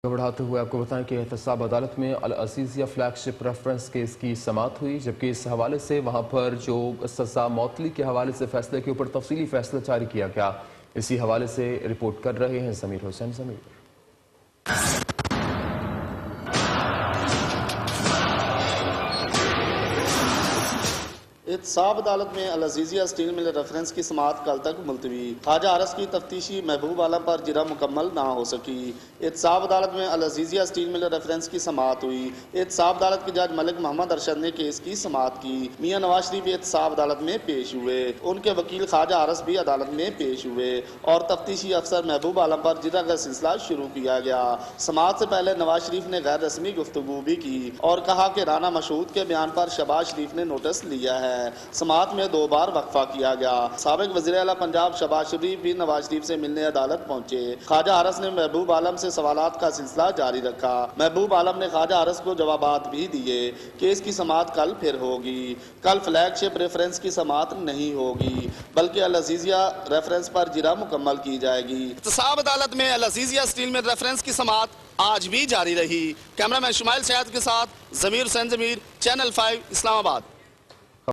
بڑھاتے ہوئے آپ کو بتائیں کہ احتساب عدالت میں العزیزیہ فلیگ شپ ریفرنس کیس کی سماعت ہوئی، جبکہ اس حوالے سے وہاں پر جو سزا معطلی کے حوالے سے فیصلے کے اوپر تفصیلی فیصلہ جاری کیا گیا۔ اسی حوالے سے رپورٹ کر رہے ہیں ضمیر حسین۔ ضمیر احتساب عدالت میں العزیزیہ اسٹیل مل ریفرنس کی سماعت کل تک ملتوی۔ خواجہ عرس کی تفتیشی محبوب عالم پر جرم مکمل نہ ہو سکی۔ احتساب عدالت میں العزیزیہ اسٹیل مل ریفرنس کی سماعت ہوئی۔ احتساب عدالت کے جج ملک محمد ارشد نے کیس کی سماعت کی۔ میاں نواز شریف احتساب عدالت میں پیش ہوئے، ان کے وکیل خواجہ عرس بھی عدالت میں پیش ہوئے اور تفتیشی افسر محبوب عالم پر جرم کا سلسلہ شروع کیا گیا۔ سماعت سے پہلے نواز شریف نے غیر رسمی گفتگو بھی کی اور کہا کہ رانا مشہود کے بیان پر شہباز شریف نے نوٹس لیا ہے۔ سماعت میں 2 بار وقفہ کیا گیا۔ سابق وزیر اعلیٰ پنجاب شہباز شریف بھی نواز شریف سے ملنے عدالت پہنچے۔ خواجہ عرس نے محبوب عالم سے سوالات کا سلسلہ جاری رکھا۔ محبوب عالم نے خواجہ عرس کو جوابات بھی دیے۔ کیس کی سماعت کل پھر ہوگی۔ کل فلیگ شپ ریفرنس کی سماعت نہیں ہوگی، بلکہ العزیزیہ ریفرنس پر جرم مکمل کی جائے گی۔ احتساب عدالت میں العزیزیہ اسٹیل مل ریفرنس کی سماعت آج بھی جاری رہی۔ کیمرہ مین شمائل سیاد کے ساتھ ضمیر حسین، ضمیر، چینل 5 اسلام آباد۔